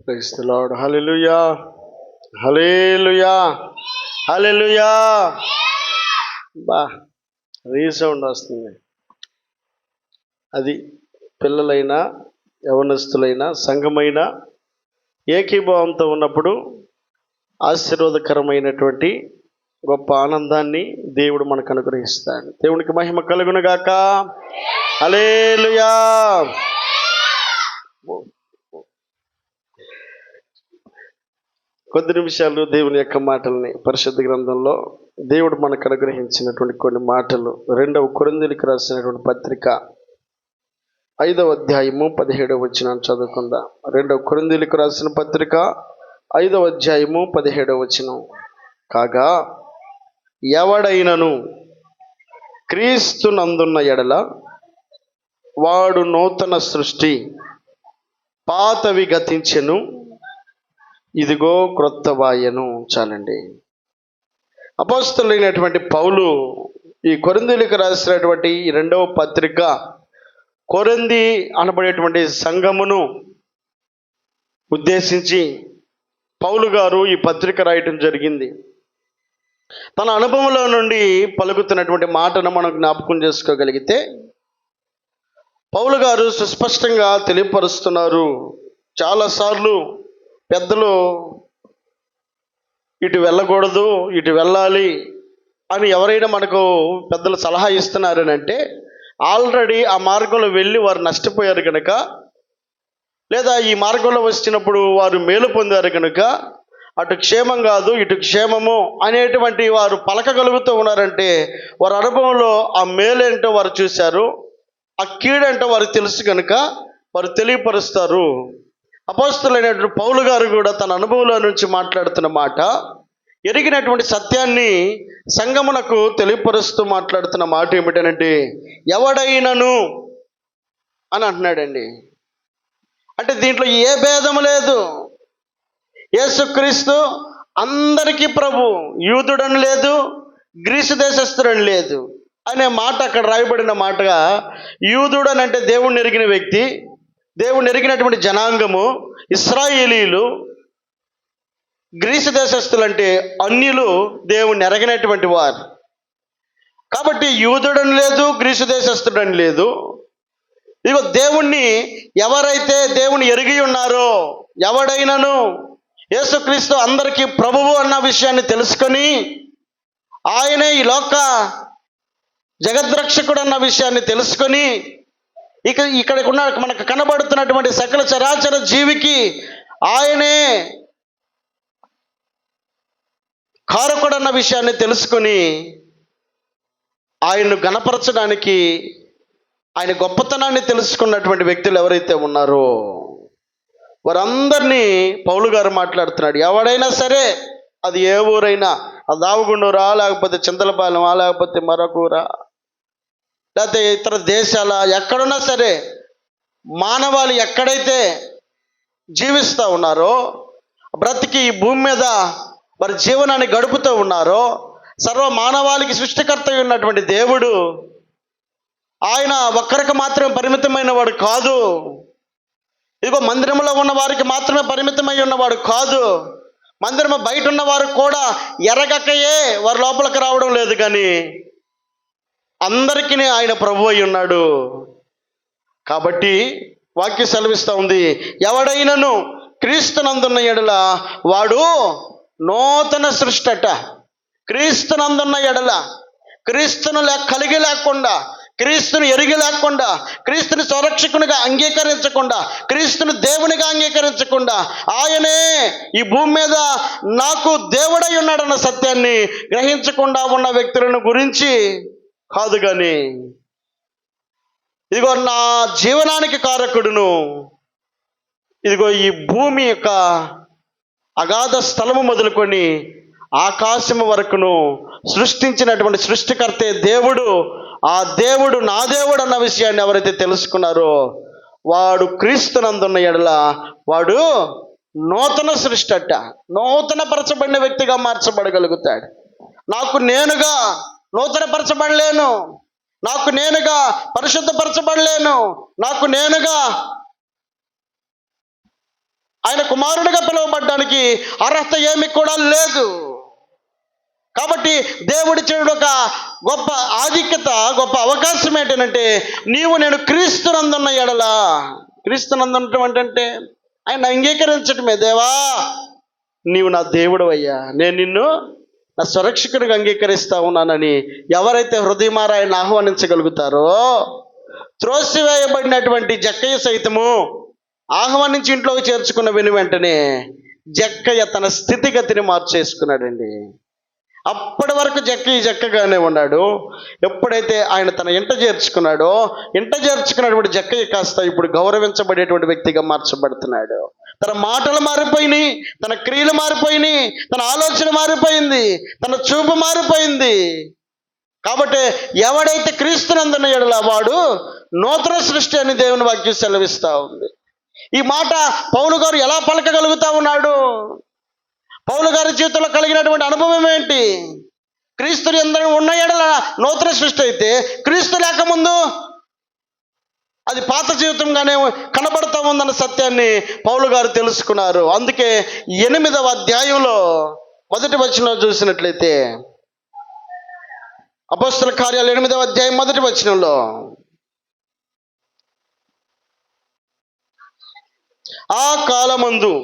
Praise the Lord. Hallelujah, hallelujah, hallelujah. బా resound వస్తుంది. అది పిల్లలైనా యవనస్తులైనా సంఘమైనా ఏకీభావంతో ఉన్నప్పుడు ఆశీర్వాదకరమైనటువంటి గొప్ప ఆనందాన్ని దేవుడు మనకు అనుగ్రహిస్తాడు. దేవునికి మహిమ కలుగును గాక. హల్లెలూయా. కొద్ది నిమిషాలు దేవుని యొక్క మాటల్ని పరిశుద్ధ గ్రంథంలో దేవుడు మనకు అనుగ్రహించినటువంటి కొన్ని మాటలు 2వ కొరింథీయులకు రాసినటువంటి పత్రిక 5వ అధ్యాయము 17వ వచనం చదువుకుందాం. 2వ కొరింథీయులకు రాసిన పత్రిక 5వ అధ్యాయము 17వ వచనం. కాగా ఎవడైనను క్రీస్తునందున్న ఎడల వాడు నూతన సృష్టి, పాతవి గతించెను, ఇదిగో క్రొత్తవాయెను. చాలండి. అపోస్తలుడైనటువంటి పౌలు ఈ కొరింథీయులకు రాసినటువంటి ఈ 2వ పత్రిక కొరింథీ అనబడేటువంటి సంఘమును ఉద్దేశించి పౌలు గారు ఈ పత్రిక రాయటం జరిగింది. తన అనుభవంలో నుండి పలుకుతున్నటువంటి మాటను మనం జ్ఞాపకం చేసుకోగలిగితే పౌలు గారు సుస్పష్టంగా తెలియపరుస్తున్నారు. చాలాసార్లు పెద్దలు ఇటు వెళ్ళకూడదు, ఇటు వెళ్ళాలి అని ఎవరైనా మనకు పెద్దలు సలహా ఇస్తున్నారని అంటే ఆల్రెడీ ఆ మార్గంలో వెళ్ళి వారు నష్టపోయారు కనుక, లేదా ఈ మార్గంలో వచ్చినప్పుడు వారు మేలు పొందారు కనుక అటు క్షేమం కాదు ఇటు క్షేమము అనేటువంటి వారు పలకగలుగుతూ ఉన్నారంటే వారి అనుభవంలో ఆ మేలేంటో వారు చూశారు, ఆ కీడంటో వారికి తెలుసు కనుక వారు తెలియపరుస్తారు. అపోస్తలుడైనటువంటి పౌలు గారు కూడా తన అనుభవంలో నుంచి మాట్లాడుతున్న మాట, ఎరిగినటువంటి సత్యాన్ని సంఘమునకు తెలియపరుస్తూ మాట్లాడుతున్న మాట ఏమిటనంటే ఎవడైనను అని అంటున్నాడండి. అంటే దీంట్లో ఏ భేదము లేదు. యేసుక్రీస్తు అందరికీ ప్రభు, యూదుడని లేదు, గ్రీసు దేశస్థుడని లేదు అనే మాట అక్కడ రాయబడిన మాటగా, యూదుడని అంటే దేవుణ్ణి ఎరిగిన వ్యక్తి, దేవుణ్ణి ఎరిగినటువంటి జనాంగము ఇశ్రాయేలీలు, గ్రీసు దేశస్థులు అంటే అన్యులు, దేవుణ్ణి ఎరగినటువంటి వారు. కాబట్టి యూదుడని లేదు, గ్రీసు దేశస్థుడని లేదు. ఇదిగో దేవుణ్ణి ఎవరైతే దేవుని ఎరిగి ఉన్నారో, ఎవడైనను యేసుక్రీస్తు అందరికీ ప్రభువు అన్న విషయాన్ని తెలుసుకొని ఆయనే ఈ లోక జగద్రక్షకుడు అన్న విషయాన్ని తెలుసుకొని ఇక్కడ మనకు కనబడుతున్నటువంటి సకల చరాచర జీవికి ఆయనే కారకుడు అన్న విషయాన్ని తెలుసుకొని ఆయన్ను గణపరచడానికి, ఆయన గొప్పతనాన్ని తెలుసుకున్నటువంటి వ్యక్తులు ఎవరైతే ఉన్నారో వారందరినీ పౌలు గారు మాట్లాడుతున్నాడు. ఎవడైనా సరే, అది ఏ ఊరైనా, అది దావగుండూరా, లేకపోతే చింతలపాలెమా, లేకపోతే మరొక ఊరా, లేకపోతే ఇతర దేశాల, ఎక్కడున్నా సరే, మానవాళి ఎక్కడైతే జీవిస్తూ ఉన్నారో, బ్రతికి ఈ భూమి మీద వారి జీవనాన్ని గడుపుతూ ఉన్నారో, సర్వ మానవాళికి సృష్టికర్త ఉన్నటువంటి దేవుడు ఆయన ఒక్కరికి మాత్రమే పరిమితమైన వాడు కాదు. ఇదిగో మందిరంలో ఉన్న వారికి మాత్రమే పరిమితమై ఉన్నవాడు కాదు. మందిరం బయట ఉన్న వారు కూడా ఎరగకయే వారి లోపలికి రావడం లేదు, కానీ అందరికీ ఆయన ప్రభువు అయి ఉన్నాడు. కాబట్టి వాక్యం సెలవిస్తూ ఉంది, ఎవడైనను క్రీస్తునందున్న ఎడల వాడు నూతన సృష్టి అట. క్రీస్తునందున్న ఎడల, క్రీస్తును కలిగి లేకుండా, క్రీస్తుని ఎరిగి లేకుండా, క్రీస్తుని సంరక్షకునిగా అంగీకరించకుండా, క్రీస్తుని దేవునిగా అంగీకరించకుండా, ఆయనే ఈ భూమి మీద నాకు దేవుడై ఉన్నాడన్న సత్యాన్ని గ్రహించకుండా ఉన్న వ్యక్తులను గురించి కాదు, కానీ ఇదిగో నా జీవనానికి కారకుడును, ఇదిగో ఈ భూమి యొక్క అగాధ స్థలము మొదలుకొని ఆకాశము వరకును సృష్టించినటువంటి సృష్టికర్తే దేవుడు, ఆ దేవుడు నా దేవుడు అన్న విషయాన్ని ఎవరైతే తెలుసుకున్నారో వాడు క్రీస్తునందున్న ఎడల వాడు నూతన సృష్టి అట్ట. నూతన పరచబడిన వ్యక్తిగా మార్చబడగలుగుతాడు. నాకు నేనుగా నూతన పరచబడలేను, నాకు నేనుగా పరిశుద్ధపరచబడలేను, నాకు నేనుగా ఆయన కుమారుడిగా పిలువబడ్డానికి అర్హత ఏమి కూడా లేదు. కాబట్టి దేవుడిచ్చిన ఒక గొప్ప ఆధిక్యత, గొప్ప అవకాశం ఏంటంటే నీవు నేను క్రీస్తునందున్న ఎడల, క్రీస్తునందుండటం అంటే ఆయన అంగీకరించటమే. దేవా నీవు నా దేవుడు అయ్యా, నేను నిన్ను నా సురక్షకుడిగా అంగీకరిస్తా ఉన్నానని ఎవరైతే హృదయమారా ఆయన ఆహ్వానించగలుగుతారో, త్రోసివేయబడినటువంటి జక్కయ్య సైతము ఆహ్వానించి ఇంట్లోకి చేర్చుకున్న వెంటనే జక్కయ్య తన స్థితిగతిని మార్చేసుకున్నాడండి. అప్పటి వరకు జక్కగానే ఉన్నాడు. ఎప్పుడైతే ఆయన తన ఇంట చేర్చుకున్నటువంటి జక్కయ్య కాస్త ఇప్పుడు గౌరవించబడేటువంటి వ్యక్తిగా మార్చబడుతున్నాడు. తన మాటలు మారిపోయినాయి, తన క్రియలు మారిపోయినాయి, తన ఆలోచన మారిపోయింది, తన చూపు మారిపోయింది. కాబట్టి ఎవడైతే క్రీస్తునందున్న ఎడల వాడు నూతన సృష్టి అని దేవుని వాక్యం సెలవిస్తూ ఉంది. ఈ మాట పౌలు గారు ఎలా పలకగలుగుతా ఉన్నాడు? పౌలు గారి జీవితంలో కలిగినటువంటి అనుభవం ఏంటి? క్రీస్తు యందు ఉన్న ఎడల నూతన సృష్టి అయితే, క్రీస్తు లేకముందు అది పాత జీవితంగానే కనబడుతూ ఉందన్న సత్యాన్ని పౌలు గారు తెలుసుకున్నారు. అందుకే 8వ అధ్యాయంలో 1వ వచనంలో చూసినట్లయితే, అపోస్తల కార్యాలు 8వ అధ్యాయం 1వ వచనంలో, ఆ కాలమందు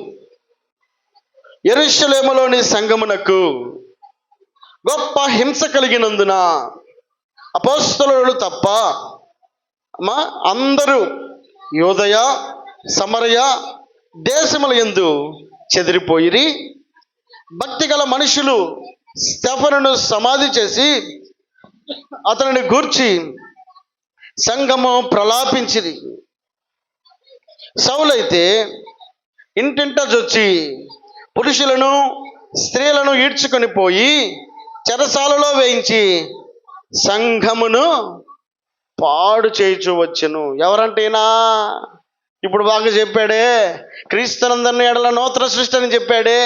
యెరూషలేములోని సంఘమునకు గొప్ప హింస కలిగినందున అపోస్తలులు తప్ప అందరూ యూదయ సమరయ దేశముల యందు చెదిరిపోయిరి. భక్తి గల మనుషులు స్తెఫనును సమాధి చేసి అతనిని గూర్చి సంఘము ప్రలాపించిరి. సౌలైతే ఇంటింట జొచ్చి పురుషులను స్త్రీలను ఈడ్చుకొని పోయి చెరసాలలో వేయించి సంఘమును పాడు చేయించు వచ్చెను. ఎవరంటేనా? ఇప్పుడు బాగా చెప్పాడే, క్రీస్తునందున్న ఎడల నూతన సృష్టి అని చెప్పాడే.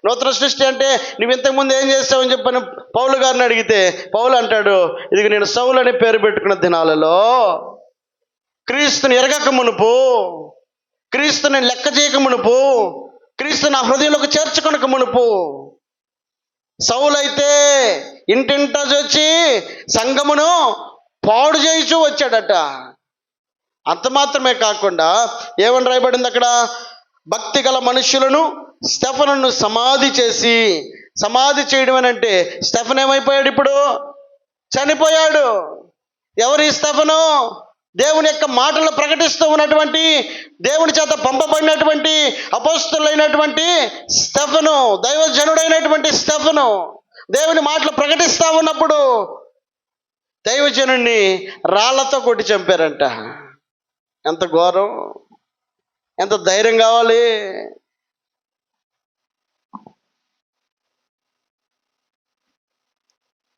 నూతన సృష్టి అంటే నువ్వు ఇంతకుముందు ఏం చేస్తావని చెప్పని పౌలు గారిని అడిగితే పౌలు అంటాడు, ఇది నేను సౌలు అని పేరు పెట్టుకున్న దినాలలో క్రీస్తుని ఎరగక మునుపు, క్రీస్తుని లెక్క చేయక మునుపు, క్రీస్తు నా హృదయంలోకి చేర్చుకొనక మునుపు సౌలైతే ఇంటింట వచ్చి సంఘమును పాడు చేయించు వచ్చాడట. అంత మాత్రమే కాకుండా ఏమని రాయబడింది అక్కడ? భక్తి గల మనుషులను స్తెఫనును సమాధి చేసి, సమాధి చేయడం అని అంటే స్తెఫన్ ఏమైపోయాడు? ఇప్పుడు చనిపోయాడు. ఎవరు ఈ స్తెఫను? దేవుని యొక్క మాటలను ప్రకటిస్తూ ఉన్నటువంటి, దేవుని చేత పంపబడినటువంటి అపోస్తలులైనటువంటి స్తెఫను, దైవజనుడైనటువంటి స్తెఫను దేవుని మాటలు ప్రకటిస్తూ ఉన్నప్పుడు దైవజనుడిని రాళ్లతో కొట్టి చంపారంట. ఎంత ఘోరం! ఎంత ధైర్యం కావాలి!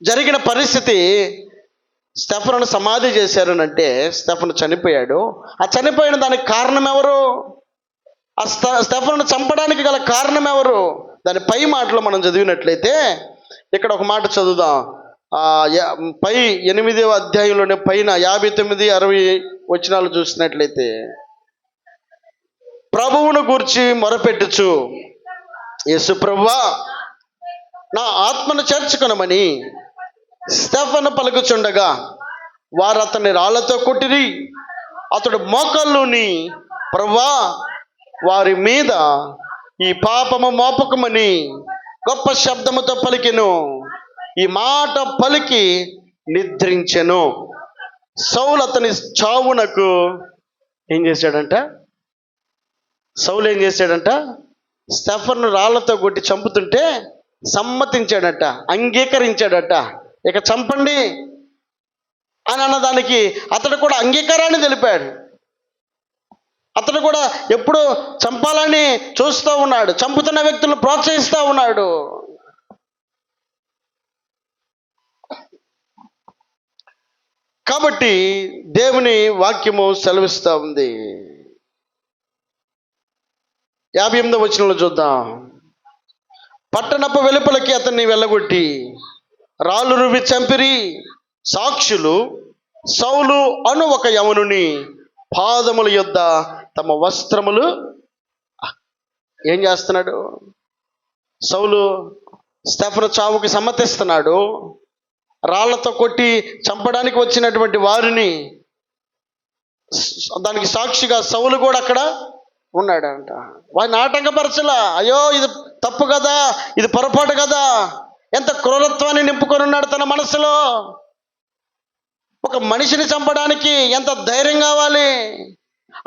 జరిగిన పరిస్థితి, స్తెఫనును సమాధి చేశారనంటే స్తెఫను చనిపోయాడు. ఆ చనిపోయిన దానికి కారణం ఎవరు? ఆ స్తెఫనును చంపడానికి గల కారణం ఎవరు? దాని పై మాటలో మనం చదివినట్లయితే ఇక్కడ ఒక మాట చదువుదాం. పై 8వ అధ్యాయంలోనే పైన 59, 60 వచనాలు చూసినట్లయితే, ప్రభువును గూర్చి మొరపెట్టుచు, యేసు ప్రభువా నా ఆత్మను చేర్చుకొనమని స్తెఫను పలుకుచుండగా వారు అతన్ని రాళ్లతో కొట్టిరి. అతడు మోకాళ్ళుని, ప్రభువా వారి మీద ఈ పాపము మోపకమని గొప్ప శబ్దముతో పలికెను. ఈ మాట పలికి నిద్రించెను. సౌలు అతని చావునకు ఏం చేశాడంట? సౌలు ఏం చేశాడంట? స్తెఫను రాళ్లతో కొట్టి చంపుతుంటే సమ్మతించాడట, అంగీకరించాడట. ఇక చంపండి అని అన్నదానికి అతడు కూడా అంగీకారాన్ని తెలిపాడు. అతడు కూడా ఎప్పుడు చంపాలని చూస్తూ ఉన్నాడు, చంపుతున్న వ్యక్తులను ప్రోత్సహిస్తూ ఉన్నాడు. కాబట్టి దేవుని వాక్యము సెలవిస్తూ ఉంది. 58వ వచనంలో చూద్దాం. పట్టణపు వెలుపలకి అతన్ని వెళ్ళగొట్టి రాళ్ళు రువి చంపిరి. సాక్షులు సౌలు అను ఒక యవనుని పాదముల యొద్ద తమ వస్త్రములు ఏం చేస్తున్నాడు? సౌలు స్టెఫను చావుకి సమ్మతిస్తున్నాడు. రాళ్లతో కొట్టి చంపడానికి వచ్చినటువంటి వారిని దానికి సాక్షిగా సౌలు కూడా అక్కడ ఉన్నాడంట. వాడిని ఆటంకపరచలా. అయ్యో ఇది తప్పు కదా, ఇది పొరపాటు కదా. ఎంత క్రూరత్వాన్ని నింపుకొని ఉన్నాడు తన మనసులో. ఒక మనిషిని చంపడానికి ఎంత ధైర్యం కావాలి.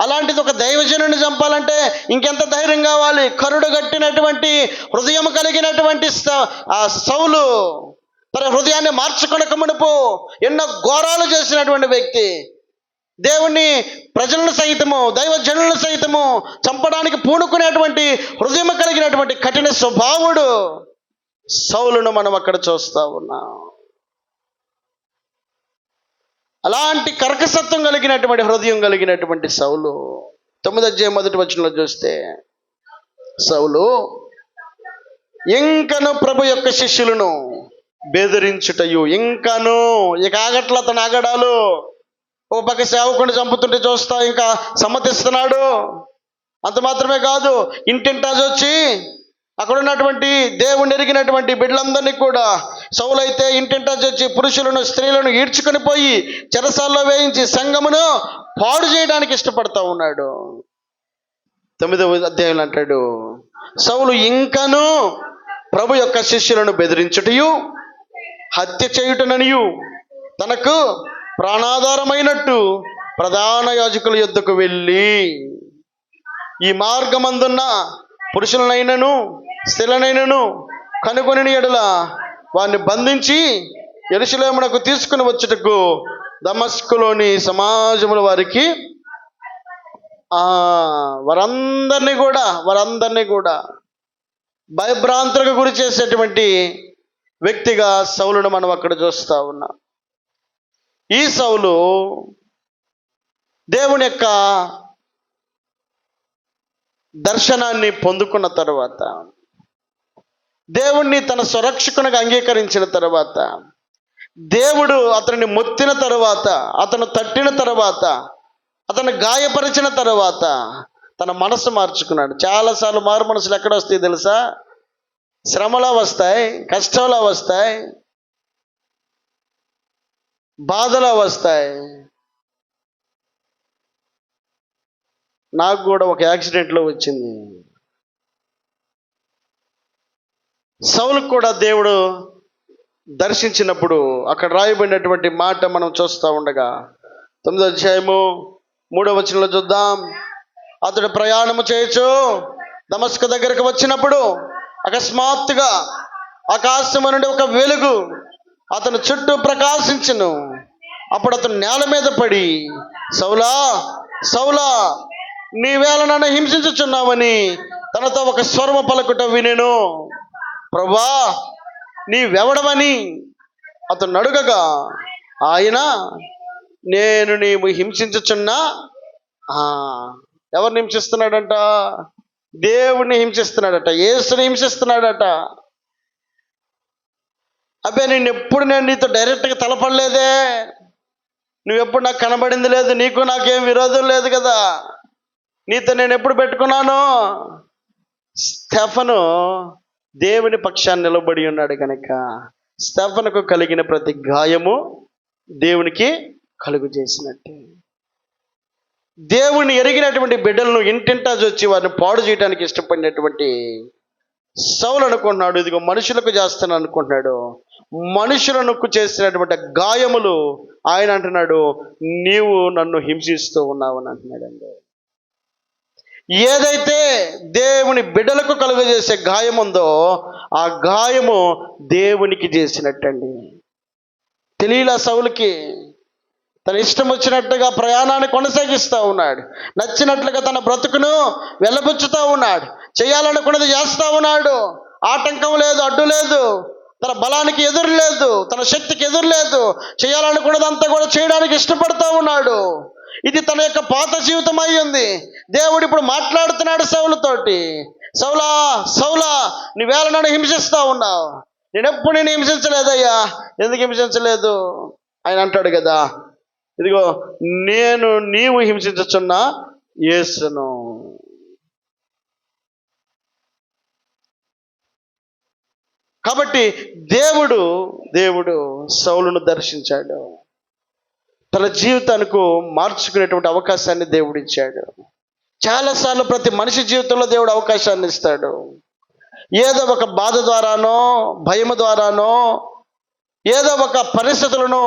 అలాంటిది ఒక దైవజనుని చంపాలంటే ఇంకెంత ధైర్యం కావాలి. కరుడు గట్టినటువంటి హృదయం కలిగినటువంటి సౌలు తన హృదయాన్ని మార్చుకొనక మునుపు ఎన్నో ఘోరాలు చేసినటువంటి వ్యక్తి, దేవుణ్ణి ప్రజలను సైతము దైవజనులను సైతము చంపడానికి పూనుకునేటువంటి హృదయం కలిగినటువంటి కఠిన స్వభావుడు సౌలును మనం అక్కడ చూస్తా ఉన్నాం. అలాంటి కర్కసత్వం కలిగినటువంటి హృదయం కలిగినటువంటి సౌలు 9వ అధ్యాయం 1వ వచనంలో చూస్తే, సౌలు ఇంకను ప్రభు యొక్క శిష్యులను బెదిరించుటయు, ఇంకను ఇక ఆగట్ల అతను ఆగడాలు. ఒక పక్క సేవకుని చంపుతుంటే చూస్తా ఇంకా సమ్మతిస్తున్నాడు. అంత మాత్రమే కాదు, ఇంటింటా వచ్చి అక్కడ ఉన్నటువంటి దేవుణ్ణి ఎరిగినటువంటి బిడ్డలందరినీ కూడా సౌలైతే ఇంటింటా వచ్చి పురుషులను స్త్రీలను ఈడ్చుకొని పోయి చెరసాల్లో వేయించి సంఘమును పాడు చేయడానికి ఇష్టపడతా ఉన్నాడు. 9వ అధ్యాయంలో అంటాడు, సౌలు ఇంకను ప్రభు యొక్క శిష్యులను బెదిరించుటయు హత్య చేయుటననియు తనకు ప్రాణాధారమైనట్టు ప్రధాన యాజకుల యొద్దకు వెళ్ళి ఈ మార్గమందున్న పురుషులనైనను స్త్రీలనైనను కనుగొని ఎడల వారిని బంధించి యెరూషలేమునకు తీసుకుని వచ్చుటకు దమస్కులోని సమాజముల వారికి వారందరినీ కూడా భయభ్రాంతులకు గురి చేసేటువంటి వ్యక్తిగా సౌలును మనం అక్కడ చూస్తా ఉన్నాం. ఈ సౌలు దేవుని యొక్క దర్శనాన్ని పొందుకున్న తర్వాత, దేవుణ్ణి తన స్వరక్షకునిగా అంగీకరించిన తర్వాత, దేవుడు అతనిని మొత్తిన తర్వాత, అతను తట్టిన తర్వాత, అతను గాయపరిచిన తర్వాత తన మనసు మార్చుకున్నాడు. చాలాసార్లు మారు మనసులు ఎక్కడ వస్తాయి తెలుసా? శ్రమలా వస్తాయి, కష్టాలా వస్తాయి, బాధలా వస్తాయి. నాకు కూడా ఒక యాక్సిడెంట్లో వచ్చింది. సౌలుకు కూడా దేవుడు దర్శించినప్పుడు అక్కడ రాయబడినటువంటి మాట మనం చూస్తూ ఉండగా 9వ అధ్యాయము 3వ వచనంలో చూద్దాం. అతడు ప్రయాణము చేయొచ్చు దమస్కు దగ్గరకు వచ్చినప్పుడు అకస్మాత్తుగా ఆకాశము నుండి ఒక వెలుగు అతను చుట్టూ ప్రకాశించును. అప్పుడు అతను నేల మీద పడి, సౌలా సౌలా నీవేళ నన్ను హింసించుచున్నావని తనతో ఒక స్వరము పలుకుట వినెను. ప్రభువా నీవెవడవని అతను అడుగగా ఆయన, నేను నీవు హింసించుచున్నా. ఎవరిని హింసిస్తున్నాడంట? దేవుణ్ణి హింసిస్తున్నాడట, యేసుని హింసిస్తున్నాడట. అబ్బే నేను నీతో డైరెక్ట్గా తలపడలేదే, నువ్వెప్పుడు నాకు కనబడింది లేదు, నీకు నాకేం విరోధం లేదు కదా, నీతో నేను ఎప్పుడు పెట్టుకున్నాను? స్టెఫను దేవుని పక్షాన్ని నిలబడి ఉన్నాడు కనుక స్టెఫనుకు కలిగిన ప్రతి గాయము దేవునికి కలుగు చేసినట్టే. దేవుని ఎరిగినటువంటి బిడ్డలను ఇంటింటా వచ్చి వారిని పాడు చేయడానికి ఇష్టపడినటువంటి సౌలు అనుకుంటున్నాడు, ఇదిగో మనుషులకు చేస్తాను అనుకుంటున్నాడు. మనుషులకు చేసినటువంటి గాయములు ఆయన అంటున్నాడు, నీవు నన్ను హింసిస్తూ ఉన్నావు అని అంటున్నాడండి. ఏదైతే దేవుని బిడ్డలకు కలుగజేసే గాయం ఉందో ఆ గాయము దేవునికి చేసినట్టండి. తెలియలా సౌలుకి. తన ఇష్టం వచ్చినట్టుగా ప్రయాణాన్ని కొనసాగిస్తూ ఉన్నాడు, నచ్చినట్లుగా తన బ్రతుకును వెళ్ళబుచ్చుతూ ఉన్నాడు, చేయాలనుకున్నది చేస్తూ ఉన్నాడు. ఆటంకం లేదు, అడ్డు లేదు, తన బలానికి ఎదురు లేదు, తన శక్తికి ఎదురు లేదు. చేయాలనుకున్నదంతా కూడా చేయడానికి ఇష్టపడుతూ ఉన్నాడు. ఇది తన యొక్క పాత జీవితం అయి ఉంది. దేవుడు ఇప్పుడు మాట్లాడుతున్నాడు సౌలుతోటి, సౌలా సౌలా నీవేళ నన్ను హింసిస్తూ ఉన్నావు, నేనెప్పుడు నేను హింసించలేదయ్యా. ఎందుకు హింసించలేదు? ఆయన అంటాడు కదా, ఇదిగో నీవు హింసించుచున్న యేసును. కాబట్టి దేవుడు సౌలును దర్శించాడు. తన జీవితానికి మార్చుకునేటువంటి అవకాశాన్ని దేవుడు ఇచ్చాడు. చాలాసార్లు ప్రతి మనిషి జీవితంలో దేవుడు అవకాశాన్ని ఇస్తాడు. ఏదో ఒక బాధ ద్వారానో, భయము ద్వారానో, ఏదో ఒక పరిస్థితులను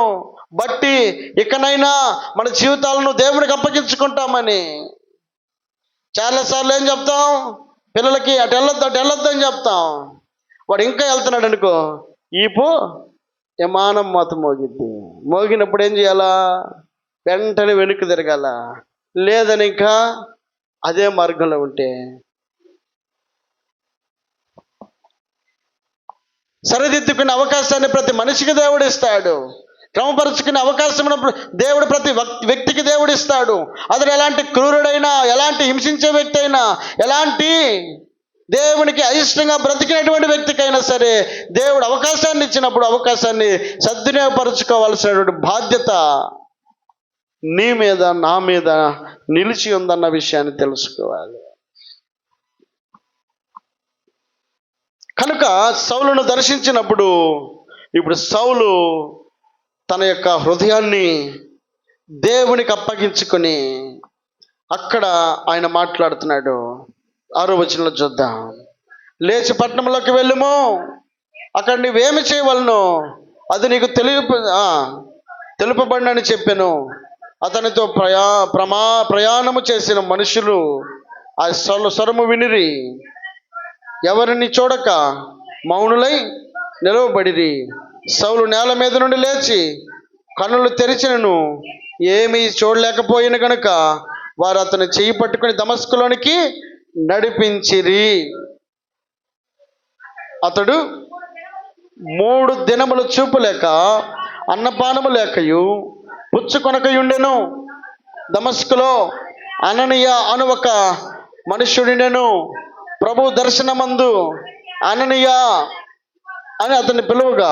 బట్టి ఇకనైనా మన జీవితాలను దేవుడికి అప్పగించుకుంటామని చాలాసార్లు ఏం చెప్తాం, పిల్లలకి అటు వెళ్ళొద్దు అని చెప్తాం. వాడు ఇంకా వెళ్తున్నాడు అనుకో, ఈపు విమానం మొత్తం మోగినప్పుడు ఏం చేయాలా? వెంటనే వెనక్కి తిరగాల. లేదని ఇంకా అదే మార్గంలో ఉంటే సరిదిద్దుకునే అవకాశాన్ని ప్రతి మనిషికి దేవుడు ఇస్తాడు. క్రమపరుచుకునే అవకాశం దేవుడు ప్రతి వ్యక్తికి దేవుడు ఇస్తాడు. అతను ఎలాంటి క్రూరుడైనా, ఎలాంటి హింసించే వ్యక్తి అయినా, ఎలాంటి దేవునికి అయిష్టంగా బ్రతికినటువంటి వ్యక్తికైనా సరే దేవుడు అవకాశాన్ని ఇచ్చినప్పుడు అవకాశాన్ని సద్వినియోగపరుచుకోవాల్సినటువంటి బాధ్యత నీ మీద, నా మీద నిలిచి ఉందన్న విషయాన్ని తెలుసుకోవాలి. కనుక సౌలును దర్శించినప్పుడు ఇప్పుడు సౌలు తన యొక్క హృదయాన్ని దేవునికి అప్పగించుకొని అక్కడ ఆయన మాట్లాడుతున్నాడు. 6వ వచనంలో చూద్దాం. లేచి పట్టణంలోకి వెళ్ళుము, అక్కడ నువ్వేమి చేయవలను అది నీకు తెలుపబడినని చెప్పాను. అతనితో ప్రయాణము చేసిన మనుషులు ఆ స్వరము వినిరి, ఎవరిని చూడక మౌనులై నిలవబడిరి. సౌలు నేల మీద నుండి లేచి కన్నులు తెరిచినను ఏమీ చూడలేకపోయిన గనుక వారు అతని చెయ్యి పట్టుకుని దమస్కులోనికి నడిపించిరి. అతడు 3 దినములు చూపు లేక అన్నపానము లేకయు పుచ్చుకొనకయుండెను. దమస్కులో అననీయ అను ఒక మనుష్యుడినెను. ప్రభు దర్శనమందు అననీయ అని అతన్ని పిలువగా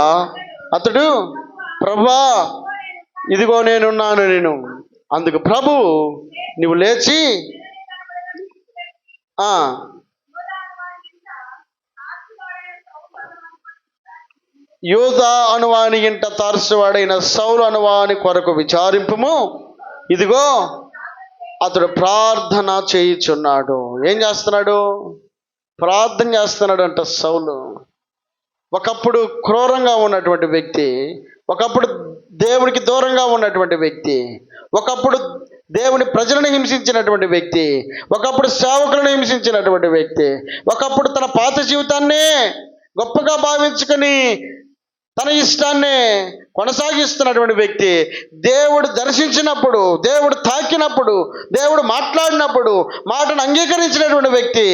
అతడు, ప్రభువా, ఇదిగో నేనున్నాను. అందుకు ప్రభు, నువ్వు లేచి యూదా అనువాని ఇంట తార్సువాడైన సౌలు అనువాని కొరకు విచారింపుము. ఇదిగో అతడు ప్రార్థన చేయుచున్నాడు. ఏం చేస్తున్నాడు? ప్రార్థన చేస్తున్నాడు అంట సౌలు. ఒకప్పుడు క్రూరంగా ఉన్నటువంటి వ్యక్తి, ఒకప్పుడు దేవుడికి దూరంగా ఉన్నటువంటి వ్యక్తి, ఒకప్పుడు దేవుని ప్రజలను హింసించినటువంటి వ్యక్తి, ఒకప్పుడు సేవకులను హింసించినటువంటి వ్యక్తి, ఒకప్పుడు తన పాత జీవితాన్నే గొప్పగా భావించుకొని తన ఇష్టాన్ని కొనసాగిస్తున్నటువంటి వ్యక్తి దేవుడు దర్శించినప్పుడు, దేవుడు తాకినప్పుడు, దేవుడు మాట్లాడినప్పుడు మాటను అంగీకరించినటువంటి వ్యక్తి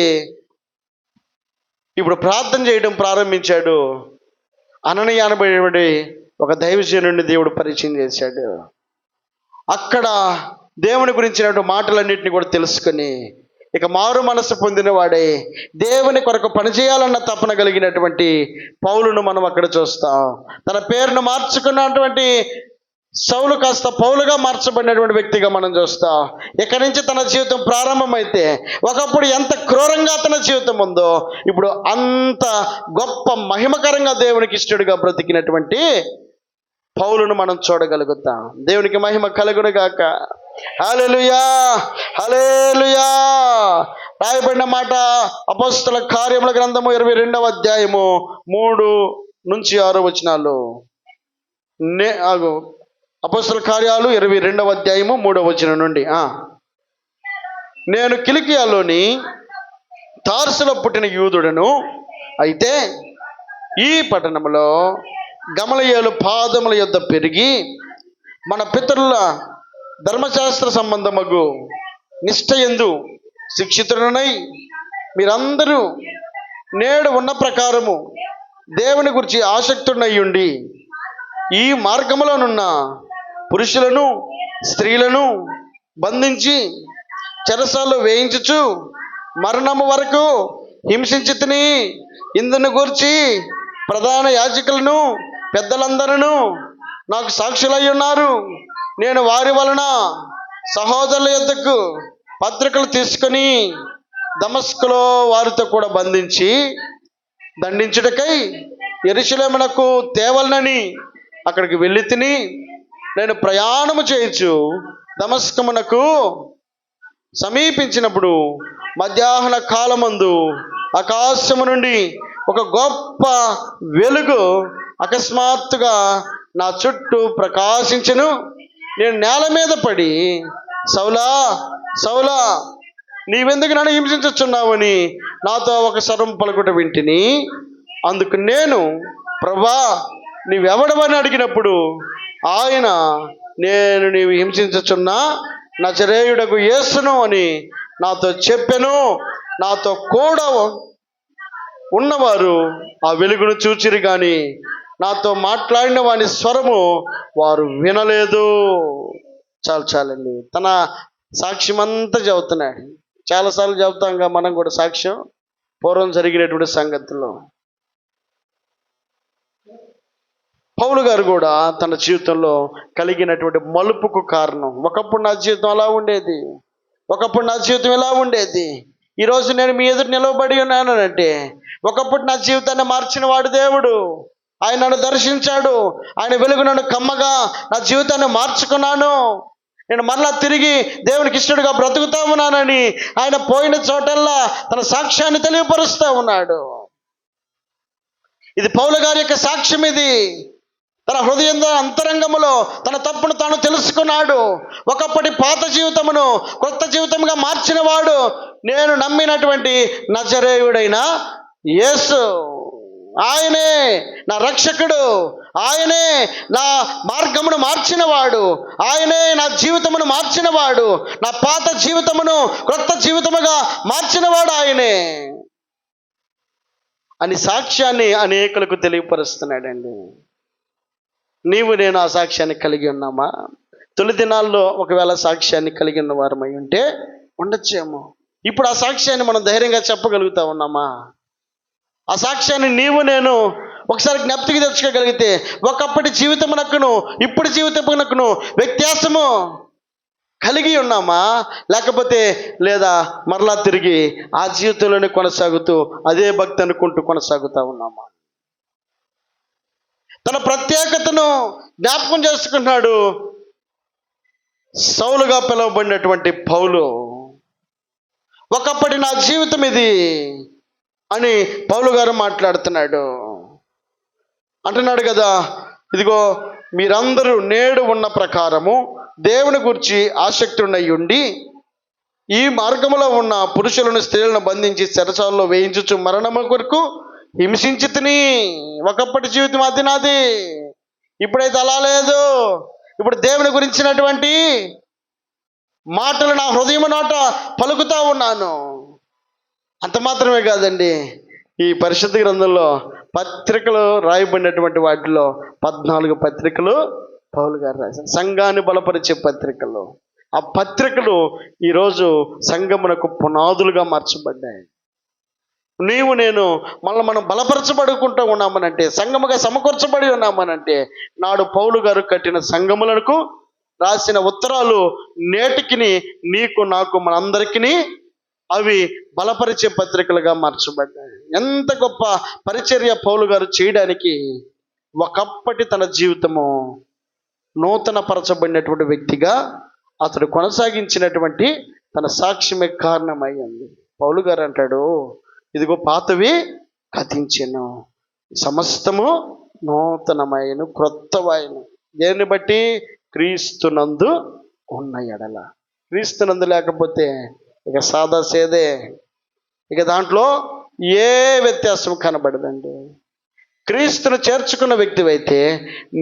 ఇప్పుడు ప్రార్థన చేయడం ప్రారంభించాడు. అననీయ అనబడేటువంటి ఒక దైవజనుడిని దేవుడు పరిచయం చేశాడు. అక్కడ దేవుని గురించినటువంటి మాటలన్నింటినీ కూడా తెలుసుకొని ఇక మారు మనసు పొందిన వాడే దేవుని కొరకు పనిచేయాలన్న తపన కలిగినటువంటి పౌలును మనం అక్కడ చూస్తాం. తన పేరును మార్చుకున్నటువంటి సౌలు కాస్త పౌలుగా మార్చబడినటువంటి వ్యక్తిగా మనం చూస్తాం. ఇక్కడి నుంచి తన జీవితం ప్రారంభమైతే ఒకప్పుడు ఎంత క్రూరంగా తన జీవితం ఉందో ఇప్పుడు అంత గొప్ప మహిమకరంగా దేవునికి ఇష్టడుగా బ్రతికినటువంటి పౌలును మనం చూడగలుగుతాం. దేవునికి మహిమ కలుగునుగాక. హల్లెలూయా, హల్లెలూయా. రాయబడిన మాట అపోస్తల కార్యముల గ్రంథము 22వ అధ్యాయము 3-6 వచనాలు. అపోస్తల కార్యాలు 22వ అధ్యాయము 3వ వచనం నుండి. నేను కిలికియాలోని తార్సులో పుట్టిన యూదుడను, అయితే ఈ పట్టణంలో గమలీయేలు పాదముల యొద్ద పెరిగి మన పితరుల ధర్మశాస్త్ర సంబంధమగు నిష్ఠయందు శిక్షితుడనై మీరందరూ నేడు ఉన్న ప్రకారము దేవుని గురించి ఆసక్తుడై ఉండి ఈ మార్గములోనున్న పురుషులను స్త్రీలను బంధించి చెరసాల్లో వేయించుచు మరణము వరకు హింసించితిని. ఇందును గూర్చి ప్రధాన యాజకులను పెద్దలందరూ నాకు సాక్షులై ఉన్నారు. నేను వారి వలన సహోదరుల యొద్దకు పత్రికలు తీసుకొని దమస్కులో వారితో కూడా బంధించి దండించుటకై యెరూషలేమునకు తేవలనని అక్కడికి వెళ్ళి తిని, నేను ప్రయాణము చేయొచ్చు దమస్కమునకు సమీపించినప్పుడు మధ్యాహ్న కాలమందు ఆకాశము నుండి ఒక గొప్ప వెలుగు అకస్మాత్తుగా నా చుట్టూ ప్రకాశించెను. నేను నేల మీద పడి, సౌలా సౌలా, నీవెందుకు నన్ను హింసించుచున్నావని నాతో ఒక స్వరం పలుకుట వింటిని. అందుకు నేను, ప్రభా నీవెవడవని అడిగినప్పుడు ఆయన, నేను నీవు హింసించుచున్నా నజరేయుడకు యేసును అని నాతో చెప్పెను. నాతో కూడా ఉన్నవారు ఆ వెలుగును చూచిరి కానీ నాతో మాట్లాడిన వాని స్వరము వారు వినలేదు. చాలండి. తన సాక్ష్యం అంతా చెబుతున్నాడు. చాలాసార్లు చెబుతాంగా మనం కూడా సాక్ష్యం, పూర్వం జరిగినటువంటి సంగతుల్లో. పౌలు గారు కూడా తన జీవితంలో కలిగినటువంటి మలుపుకు కారణం, ఒకప్పుడు నా జీవితం అలా ఉండేది, ఒకప్పుడు నా జీవితం ఎలా ఉండేది, ఈరోజు నేను మీ ఎదురు నిలవబడి ఉన్నానంటే ఒకప్పుడు నా జీవితాన్ని మార్చిన వాడు దేవుడు. ఆయన నన్ను దర్శించాడు, ఆయన వెలుగు నన్ను కమ్మగా నా జీవితాన్ని మార్చుకున్నాను. నేను మరలా తిరిగి దేవునికి ఇష్టడుగా బ్రతుకుతా ఉన్నానని ఆయన పోయిన చోటల్లా తన సాక్ష్యాన్ని తెలియపరుస్తూ ఉన్నాడు. ఇది పౌలు గారి యొక్క సాక్ష్యం. ఇది తన హృదయం అంతరంగములో తన తప్పును తాను తెలుసుకున్నాడు. ఒకప్పటి పాత జీవితమును కొత్త జీవితంగా మార్చిన వాడు నేను నమ్మినటువంటి నజరేయుడైన యేసు. ఆయనే నా రక్షకుడు, ఆయనే నా మార్గమును మార్చినవాడు, ఆయనే నా జీవితమును మార్చినవాడు, నా పాత జీవితమును కొత్త జీవితముగా మార్చినవాడు ఆయనే అని సాక్ష్యాన్ని అనేకులకు తెలియపరుస్తున్నాడండి. నీవు నేను ఆ సాక్ష్యాన్ని కలిగి ఉన్నామా? తొలి దినాల్లో ఒకవేళ సాక్ష్యాన్ని కలిగి ఉన్న వారమై ఉంటే ఉండొచ్చేమో. ఇప్పుడు ఆ సాక్ష్యాన్ని మనం ధైర్యంగా చెప్పగలుగుతా ఉన్నామా? ఆ సాక్ష్యాన్ని నీవు నేను ఒకసారి జ్ఞప్తికి తెచ్చుకోగలిగితే ఒకప్పటి జీవితమునకును ఇప్పుడు జీవితమునకును వ్యత్యాసము కలిగి ఉన్నామా? లేకపోతే లేదా మరలా తిరిగి ఆ జీవితంలోనే కొనసాగుతూ అదే భక్తి అనుకుంటూ కొనసాగుతూ ఉన్నామా? తన ప్రత్యేకతను జ్ఞాపకం చేసుకున్నాడు. సౌలుగా పిలువబడినటువంటి పౌలు, ఒకప్పటి నా జీవితం ఇది అని పౌలు గారు మాట్లాడుతున్నాడు. అంటున్నాడు కదా, ఇదిగో మీరందరూ నేడు ఉన్న ప్రకారము దేవుని గురించి ఆసక్తి ఉండి ఈ మార్గములో ఉన్న పురుషులను స్త్రీలను బంధించి చెరసాలలో వేయించుచు మరణము కొరకు హింసించి తిని. ఒకప్పటి జీవితం అది నాది, ఇప్పుడైతే అలా లేదు. ఇప్పుడు దేవుని గురించినటువంటి మాటలు నా హృదయం నోట పలుకుతా ఉన్నాను. అంత మాత్రమే కాదండి, ఈ పరిశుద్ధ గ్రంథంలో పత్రికలు రాయబడినటువంటి వాటిలో 14 పత్రికలు పౌలు గారు రాశారు, సంఘాన్ని బలపరిచే పత్రికలు. ఆ పత్రికలు ఈరోజు సంఘమునకు పునాదులుగా మార్చబడ్డాయి. నీవు నేను మనం బలపరచబడుకుంటూ ఉన్నామనంటే, సంఘముగా సమకూర్చబడి ఉన్నామనంటే, నాడు పౌలు గారు కట్టిన సంఘములకు రాసిన ఉత్తరాలు నేటికి నీకు నాకు మనందరికీ అవి బలపరిచే పత్రికలుగా మార్చబడ్డాయి. ఎంత గొప్ప పరిచర్య పౌలు గారు చేయడానికి ఒకప్పటి తన జీవితము నూతన పరచబడినటువంటి వ్యక్తిగా అతడు కొనసాగించినటువంటి తన సాక్ష్యమే కారణమయ్యింది. పౌలు గారు అంటాడు, ఇదిగో పాతవి కథించెను, సమస్తము నూతనమైన క్రొత్తవాయను. దేన్ని బట్టి? క్రీస్తునందు ఉన్న ఎడల. క్రీస్తునందు లేకపోతే ఇక సాదా సేదే, ఇక దాంట్లో ఏ వ్యత్యాసం కనబడదండి. క్రీస్తును చేర్చుకున్న వ్యక్తివైతే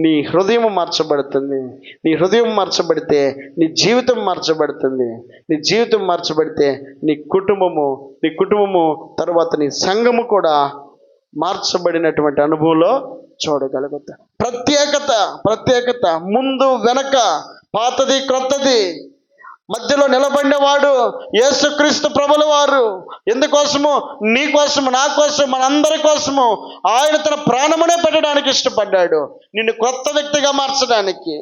నీ హృదయం మార్చబడుతుంది. నీ హృదయం మార్చబడితే నీ జీవితం మార్చబడుతుంది. నీ జీవితం మార్చబడితే నీ కుటుంబము తరువాత నీ సంఘము కూడా మార్చబడినటువంటి అనుభవంలో చూడగలుగుతా. ప్రత్యేకత ముందు వెనక, పాతది క్రొత్తది మధ్యలో నిలబడినవాడు యేసుక్రీస్తు ప్రభుల వారు. ఎందుకోసము? నీ కోసము, నా కోసం, మనందరి కోసము ఆయన తన ప్రాణమునే పెట్టడానికి ఇష్టపడ్డాడు, నిన్ను క్రొత్త వ్యక్తిగా మార్చడానికి,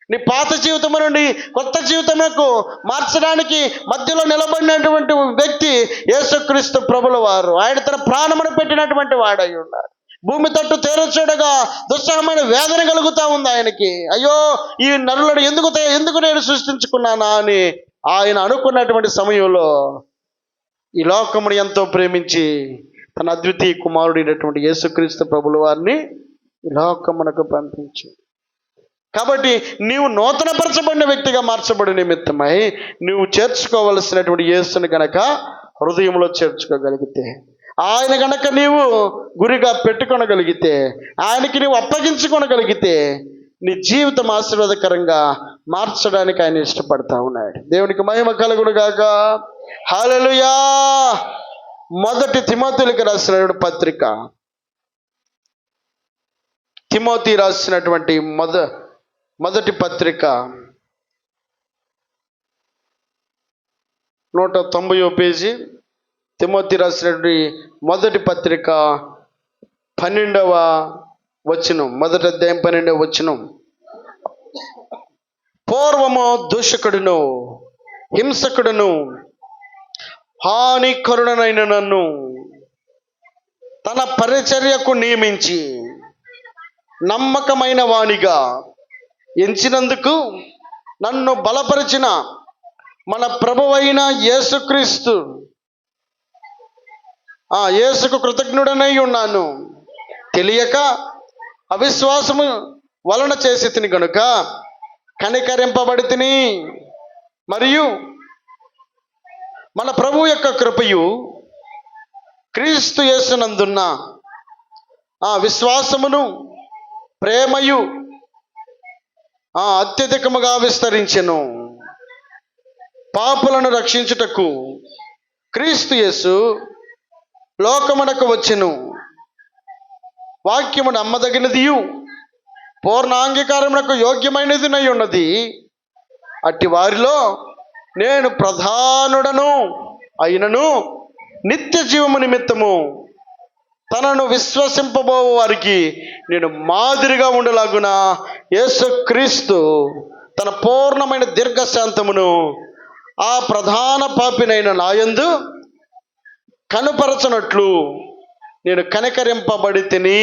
నీ పాత జీవితం నుండి కొత్త జీవితములకు మార్చడానికి మధ్యలో నిలబడినటువంటి వ్యక్తి యేసుక్రీస్తు ప్రభుల వారు. ఆయన తన ప్రాణమును పెట్టినటువంటి వాడై ఉన్నాడు. భూమి తట్టు తేరచూడగా దుస్సహమైన వేదన కలుగుతూ ఉంది ఆయనకి. అయ్యో, ఈ నరులను ఎందుకు నేను సృష్టించుకున్నానా అని ఆయన అనుకున్నటువంటి సమయంలో ఈ లోకమును ఎంతో ప్రేమించి తన అద్వితీయ కుమారుడైనటువంటి యేసుక్రీస్తు ప్రభుల వారిని ఈ లోకమునకు పంపించు. కాబట్టి నీవు నూతనపరచబడిన వ్యక్తిగా మార్చబడిన నిమిత్తమై నువ్వు చేర్చుకోవలసినటువంటి యేసుని గనక హృదయంలో చేర్చుకోగలిగితే, ఆయన గనక నీవు గురిగా పెట్టుకొనగలిగితే, ఆయనకి నీవు అప్పగించుకొనగలిగితే నీ జీవితం ఆశీర్వాదకరంగా మార్చడానికి ఆయన ఇష్టపడతా ఉన్నాడు. దేవునికి మహిమ కలుగును గాక. హల్లెలూయా. మొదటి తిమోతికి రాసినటువంటి పత్రిక, తిమోతి రాసినటువంటి మొదటి పత్రిక 190వ పేజీ. తిమోతి రాసినటువంటి మొదటి పత్రిక 12వ వచనం, మొదటి అధ్యాయం 12వ వచనం. పూర్వము దూషకుడును హింసకుడును హానికరుడనైన నన్ను తన పరిచర్యకు నియమించి నమ్మకమైన వానిగా ఎంచినందుకు నన్ను బలపరిచిన మన ప్రభువైన యేసుకు కృతజ్ఞుడనై ఉన్నాను. తెలియక అవిశ్వాసము వలన చేసి తిని గనుక కనికరింపబడి తిని, మరియు మన ప్రభు యొక్క కృపయు క్రీస్తు యేసునందున్న విశ్వాసమును ప్రేమయు అత్యధికముగా విస్తరించెను. పాపులను రక్షించుటకు క్రీస్తు యేసు లోకమునకు వచ్చెను. వాక్యము నమ్మదగినదియు పూర్ణాంగీకారమునకు యోగ్యమైనదినై ఉన్నది. అట్టి వారిలో నేను ప్రధానుడను అయినను నిత్య జీవము నిమిత్తము తనను విశ్వసింపబో వారికి నేను మాదిరిగా ఉండలాగున యేసుక్రీస్తు తన పూర్ణమైన దీర్ఘశాంతమును ఆ ప్రధాన పాపినైన నాయందు కనుపరచనట్లు నేను కనికరింపబడి తిని.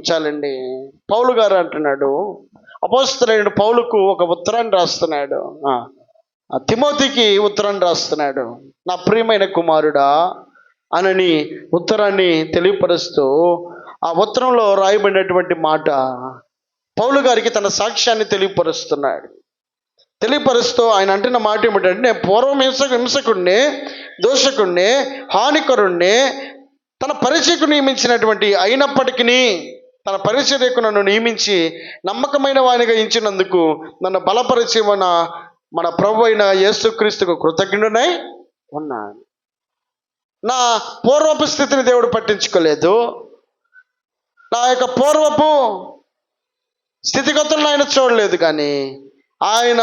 చాలండి. పౌలు గారు అంటున్నాడు, అపోస్తలుడైన పౌలుకు ఒక ఉత్తరాన్ని రాస్తున్నాడు, తిమోతికి ఉత్తరాన్ని రాస్తున్నాడు. నా ప్రియమైన కుమారుడా అనని ఉత్తరాన్ని తెలియపరుస్తూ ఆ ఉత్తరంలో రాయబడినటువంటి మాట పౌలు గారికి తన సాక్ష్యాన్ని తెలియపరుస్తూ ఆయన అంటున్న మాట ఏమిటంటే, నేను పూర్వం హింసకుడిని, దోషకుడిని, హానికరుణ్ణి తన పరిచయకు నియమించినటువంటి అయినప్పటికీ తన పరిచర్యకు నన్ను నియమించి నమ్మకమైన వానిగా ఎంచినందుకు నన్ను బలపరిచి మన ప్రభు అయిన యేసుక్రీస్తుకు కృతజ్ఞుడనై ఉన్నాను. నా పూర్వపు స్థితిని దేవుడు పట్టించుకోలేదు. నా యొక్క పూర్వపు స్థితిగతులను ఆయన చూడలేదు. కానీ ఆయన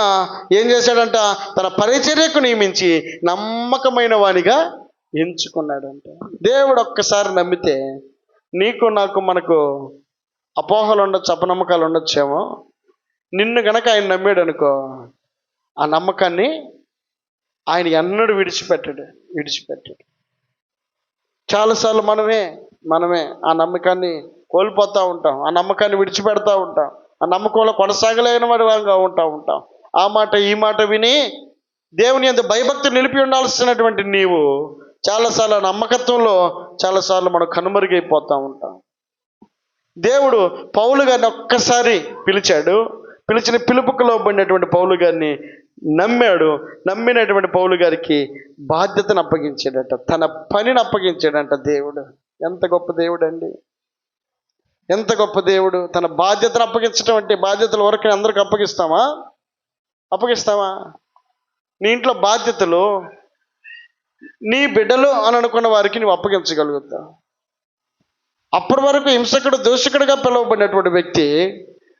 ఏం చేశాడంట, తన పరిచర్యకు నియమించి నమ్మకమైన వానిగా ఎంచుకున్నాడంట. దేవుడు ఒక్కసారి నమ్మితే నీకు నాకు మనకు అపోహలు ఉండొచ్చు, అపనమ్మకాలు ఉండొచ్చేమో. నిన్ను గనక ఆయన నమ్మాడు అనుకో, ఆ నమ్మకాన్ని ఆయన ఎన్నడూ విడిచిపెట్టాడు. చాలాసార్లు మనమే ఆ నమ్మకాన్ని కోల్పోతూ ఉంటాం, ఆ నమ్మకాన్ని విడిచిపెడతా ఉంటాం, ఆ నమ్మకంలో కొనసాగలేని వాడిగా ఉంటాం. ఆ మాట ఈ మాట విని దేవుని యందు భయభక్తి నిలిపి ఉండాల్సినటువంటి నీవు చాలాసార్లు నమ్మకత్వంలో చాలాసార్లు మనం కనుమరుగైపోతూ ఉంటాం. దేవుడు పౌలు గారిని ఒక్కసారి పిలిచిన పిలుపుకు లోబడినటువంటి పౌలు గారిని నమ్మినటువంటి పౌలు గారికి బాధ్యతను అప్పగించాడట, తన పనిని అప్పగించాడంట. దేవుడు ఎంత గొప్ప దేవుడు అండి, ఎంత గొప్ప దేవుడు. తన బాధ్యతను అప్పగించడం అంటే, బాధ్యతలు వరకు అందరికి అప్పగిస్తామా? నీ ఇంట్లో బాధ్యతలు నీ బిడ్డలు అని అనుకున్న వారికి నువ్వు అప్పగించగలుగుతావు. అప్పటి వరకు హింసకుడు, దూషకుడిగా పిలువబడినటువంటి వ్యక్తి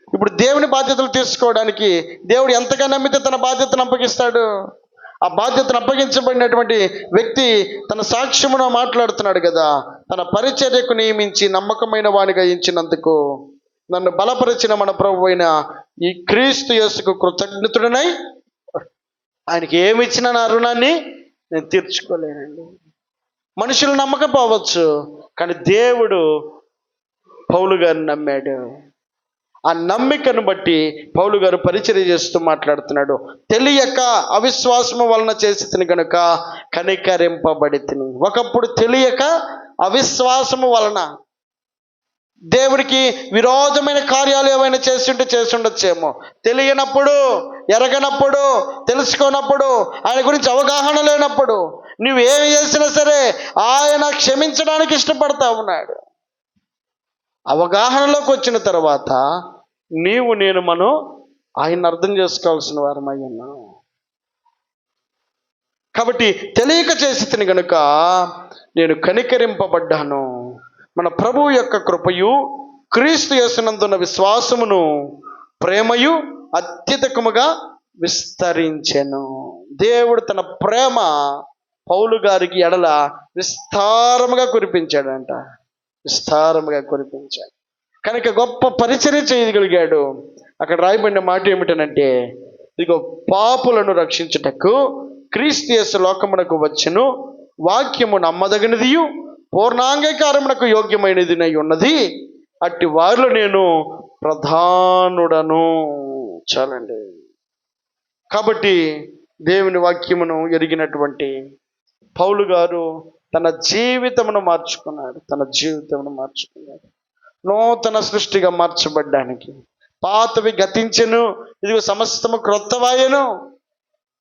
ఇప్పుడు దేవుని బాధ్యతలు తీసుకోవడానికి దేవుడు ఎంతగా నమ్మితే తన బాధ్యతను అప్పగిస్తాడు. ఆ బాధ్యతను అప్పగించబడినటువంటి వ్యక్తి తన సాక్ష్యమును మాట్లాడుతున్నాడు కదా, తన పరిచర్యకు నియమించి నమ్మకమైన వానిగా ఎంచినందుకు నన్ను బలపరిచిన మన ప్రభు అయిన ఈ క్రీస్తు యేసుకు కృతజ్ఞతుడనై ఆయనకి ఏమి ఇచ్చిన నా రుణాన్ని నేను తీర్చుకోలేనండి. మనుషులు నమ్మకపోవచ్చు, కానీ దేవుడు పౌలు గారిని నమ్మాడు. ఆ నమ్మికను బట్టి పౌలు గారు పరిచర్య చేస్తూ మాట్లాడుతున్నాడు. తెలియక అవిశ్వాసము వలన చేసి కనుక కనికరింపబడి తిని. ఒకప్పుడు తెలియక అవిశ్వాసము వలన దేవుడికి విరోధమైన కార్యాలు ఏమైనా చేసి ఉండొచ్చేమో. తెలియనప్పుడు, ఎరగనప్పుడు, తెలుసుకోనప్పుడు, ఆయన గురించి అవగాహన లేనప్పుడు నువ్వేమి చేసినా సరే ఆయన క్షమించడానికి ఇష్టపడతా ఉన్నాడు. అవగాహనలోకి వచ్చిన తర్వాత నేను ఆయన అర్థం చేసుకోవాల్సిన వారమై ఉన్నాం. కాబట్టి తెలియక చేసి తిని గనుక నేను కనికరింపబడ్డాను. మన ప్రభువు యొక్క కృపయు క్రీస్తు యేసునందున్న విశ్వాసమును ప్రేమయు అత్యధికముగా విస్తరించెను. దేవుడు తన ప్రేమ పౌలు గారికి ఎడల విస్తారముగా కురిపించాడంట. విస్తారముగా కురిపించాడు కనుక గొప్ప పరిచర్య చేయగలిగాడు. అక్కడ రాయబడిన మాట ఏమిటనంటే, ఇదిగో పాపులను రక్షించుటకు క్రీస్తు యేసు లోకమునకు వచ్చెను, వాక్యము నమ్మదగినదియు పూర్ణాంగీకారమునకు యోగ్యమైనదినై ఉన్నది, అట్టి వారిలో నేను ప్రధానుడను. చాలండి. కాబట్టి దేవుని వాక్యమును ఎరిగినటువంటి పౌలు గారు తన జీవితమును మార్చుకున్నాడు. నూతన సృష్టిగా మార్చబడ్డానికి. పాతవి గతించెను, ఇదిగో సమస్తము క్రొత్తవాయెను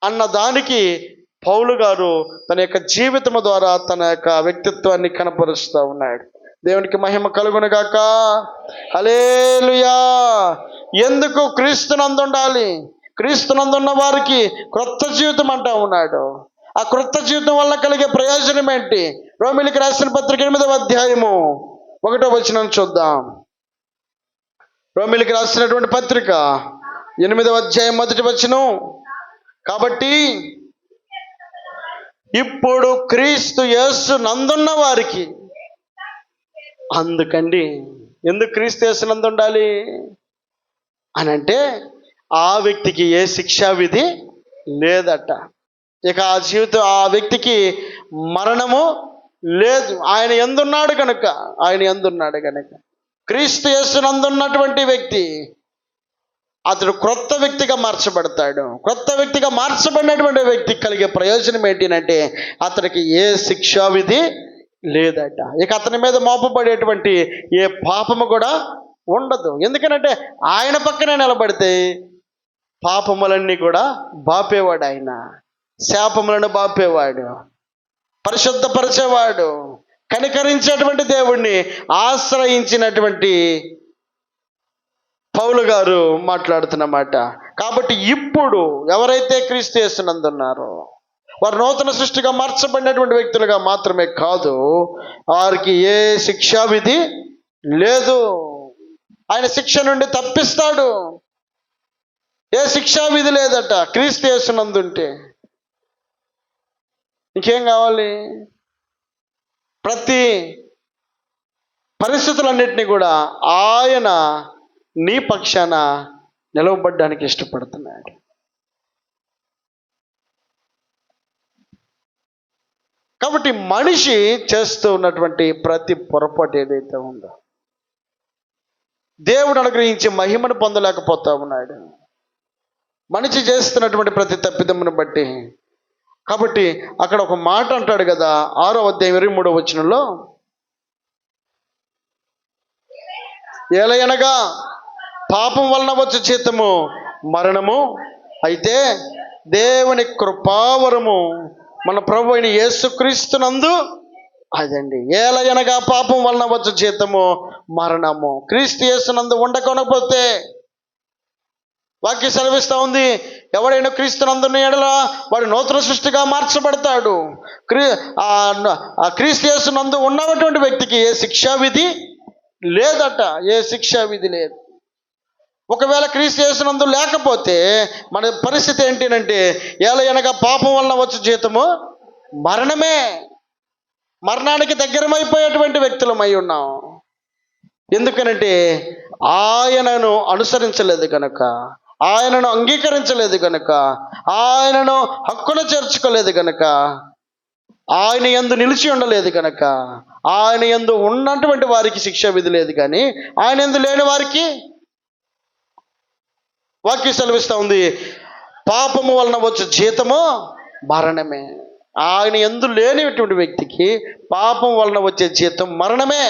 అన్న దానికి పౌలు గారు తన యొక్క జీవితము ద్వారా తన యొక్క వ్యక్తిత్వాన్ని కనపరుస్తూ ఉన్నాడు. దేవునికి మహిమ కలుగునుగాక. హల్లెలూయా. ఎందుకు క్రీస్తునందు ఉండాలి? క్రీస్తునందున్న వారికి క్రొత్త జీవితం అంటా ఉన్నాడు. ఆ క్రొత్త జీవితం వల్ల కలిగే ప్రయోజనం ఏంటి? రోమీయులకు రాసిన పత్రిక 8వ అధ్యాయము 1వ వచనం చూద్దాం. రోమీయులకు రాసినటువంటి పత్రిక 8వ అధ్యాయం 1వ వచనం. కాబట్టి ఇప్పుడు క్రీస్తు యేసు నందున్న వారికి, అందుకండి ఎందుకు క్రీస్తు యేసు నందు ఉండాలి అని అంటే, ఆ వ్యక్తికి ఏ శిక్షా విధి లేదట. ఇక ఆ వ్యక్తికి మరణము లేదు. ఆయన యందున్నాడు కనుక క్రీస్తు యేసు నందున్నటువంటి వ్యక్తి అతడు క్రొత్త వ్యక్తిగా మార్చబడతాడు. క్రొత్త వ్యక్తిగా మార్చబడినటువంటి వ్యక్తికి కలిగే ప్రయోజనం ఏంటంటే, అతనికి ఏ శిక్షా విధి లేదట. ఇక అతని మీద మోపబడేటువంటి ఏ పాపము కూడా ఉండదు. ఎందుకనంటే ఆయన పక్కనే నిలబడితే పాపములన్నీ కూడా బాపేవాడు. ఆయన శాపములను బాపేవాడు, పరిశుద్ధపరిచేవాడు, కనికరించేటువంటి దేవుణ్ణి ఆశ్రయించినటువంటి పౌలు గారు మాట్లాడుతున్నమాట. కాబట్టి ఇప్పుడు ఎవరైతే క్రీస్తు యేసునందున్నారో వారు నూతన సృష్టిగా మార్చబడినటువంటి వ్యక్తులుగా మాత్రమే కాదు, వారికి ఏ శిక్షా విధి లేదు. ఆయన శిక్ష నుండి తప్పిస్తాడు. ఏ శిక్షా విధి లేదట క్రీస్తు యేసునందుంటే. ఇంకేం కావాలి? ప్రతి పరిస్థితులన్నిటినీ కూడా ఆయన నీ పక్షాన నిలవబడ్డానికి ఇష్టపడుతున్నాడు. కాబట్టి మనిషి చేస్తూ ఉన్నటువంటి ప్రతి పొరపాటు ఏదైతే ఉందో దేవుడు అనుగ్రహించి మహిమను పొందలేకపోతా ఉన్నాడు, మనిషి చేస్తున్నటువంటి ప్రతి తప్పిదమును బట్టి. కాబట్టి అక్కడ ఒక మాట అంటాడు కదా, 6వ అధ్యాయం 23వ వచనంలో, ఏలయనగా పాపం వలన వచ్చు జీతము మరణము, అయితే దేవుని కృపావరము మన ప్రభు అయిన యేసుక్రీస్తునందు అదండి. ఏలయనగా పాపం వలన వచ్చు జీతము మరణము. క్రీస్తు యేసునందు ఉండకొనకపోతే వాక్యం సెలవిస్తూ ఉంది, ఎవడైనా క్రీస్తునందున్న ఎడల వాడు నూతన సృష్టిగా మార్చబడతాడు. ఆ క్రీస్తు యేసునందు ఉన్నటువంటి వ్యక్తికి ఏ శిక్షా విధి లేదట. ఏ శిక్షా విధి లేదు. ఒకవేళ క్రీస్తు యేసునందు లేకపోతే మన పరిస్థితి ఏంటంటే, ఏలయనగా పాపం వలన వచ్చు జీతము మరణమే. మరణానికి దగ్గరమైపోయేటువంటి వ్యక్తులమై ఉన్నాం. ఎందుకనంటే ఆయనను అనుసరించలేదు కనుక, ఆయనను అంగీకరించలేదు కనుక, ఆయనను హక్కున చేర్చుకోలేదు కనుక, ఆయన యందు నిలిచి ఉండలేదు కనుక, ఆయన యందు ఉన్నటువంటి వారికి శిక్ష విధి లేదు, కానీ ఆయన యందు లేని వారికి వాక్యం సెలవిస్తూ ఉంది, పాపము వలన వచ్చే జీతము మరణమే. ఆయన యందు లేనిటువంటి వ్యక్తికి పాపం వలన వచ్చే జీతం మరణమే.